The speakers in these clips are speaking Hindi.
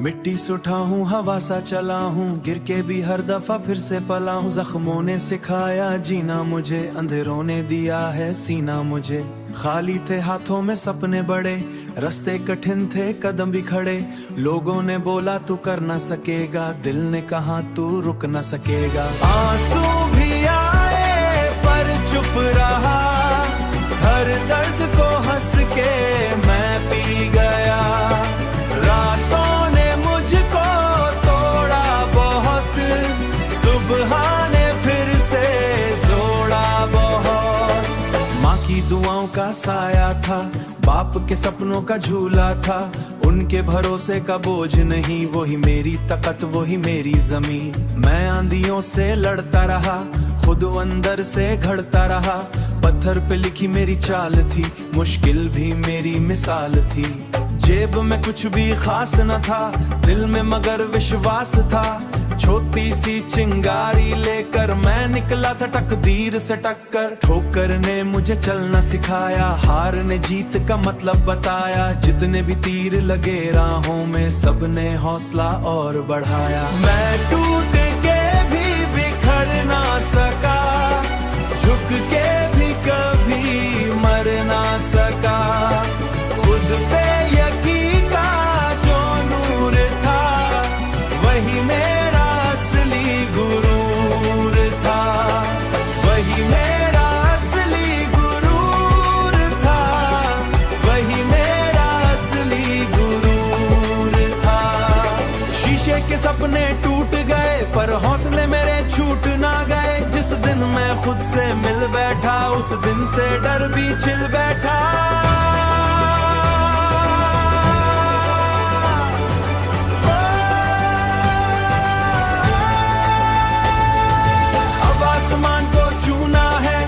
मिट्टी से उठा हूँ, हवा सा चला हूँ, गिर के भी हर दफा फिर से पला हूँ। जख्मों ने सिखाया जीना मुझे, अंधेरों ने दिया है सीना मुझे। खाली थे हाथों में सपने बड़े, रास्ते कठिन थे कदम भी खड़े। लोगों ने बोला तू कर ना सकेगा, दिल ने कहा तू रुक ना सकेगा। आंसू भी आए पर चुप रहा, हर दर्द को हंस के मैं पी गया। रातों ने मुझको तोड़ा बहुत, सुबह ने फिर से जोड़ा बहुत। माँ की दुआओं का साया था, बाप के सपनों का झूला था। उनके भरोसे का बोझ नहीं, वही मेरी ताकत वही मेरी जमीन। मैं आंधियों से लड़ता रहा, खुद अंदर से घड़ता रहा। पत्थर पे लिखी मेरी चाल थी, मुश्किल भी मेरी मिसाल थी। जेब में कुछ भी खास न था, दिल में मगर विश्वास था। छोटी सी चिंगारी लेकर मैं निकला था तकदीर से टक्कर। ठोकर ने मुझे चलना सिखाया, हार ने जीत का मतलब बताया। जितने भी तीर लगे राहों में, सबने हौसला और बढ़ाया। मैं टूट के भी बिखर ना सका, झुक के भी कभी मर ना सका। खुद पे यकीन का जो नूर था, वही मेरा असली गुरूर था। वही मेरा असली गुरूर था, वही मेरा असली गुरूर था। शीशे के सपने टूट गए पर हौसले मेरे छूट ना गए। जिस दिन मैं खुद से मिल बैठा, उस दिन से डर भी छिल बैठा। अब आसमान को छूना है,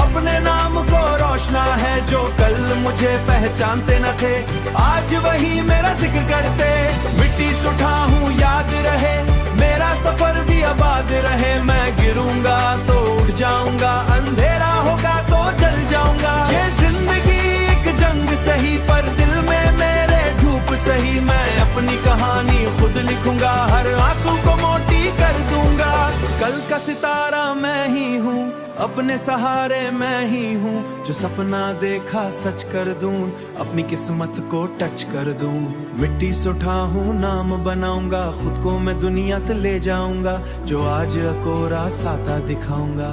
अपने नाम को रोशना है। जो कल मुझे पहचानते न थे, आज वही मेरा जिक्र करते। मिट्टी से उठा हूँ याद रहे, मेरा सफर भी आबाद रहे। मैं गिरूंगा तो उठ जाऊंगा, अंधेरा होगा तो जल जाऊंगा। ये जिंदगी एक जंग सही, पर दिल में मेरे धूप सही। मैं अपनी कहानी खुद लिखूंगा, हर आंसू को मोटी कर दूंगा। कल का सितारा मैं ही हूँ, अपने सहारे मैं ही हूँ। जो सपना देखा सच कर दूं, अपनी किस्मत को टच कर दूं। मिट्टी से उठा हूँ नाम बनाऊंगा, खुद को मैं दुनिया तक ले जाऊंगा। जो आज अकोरा साता दिखाऊंगा।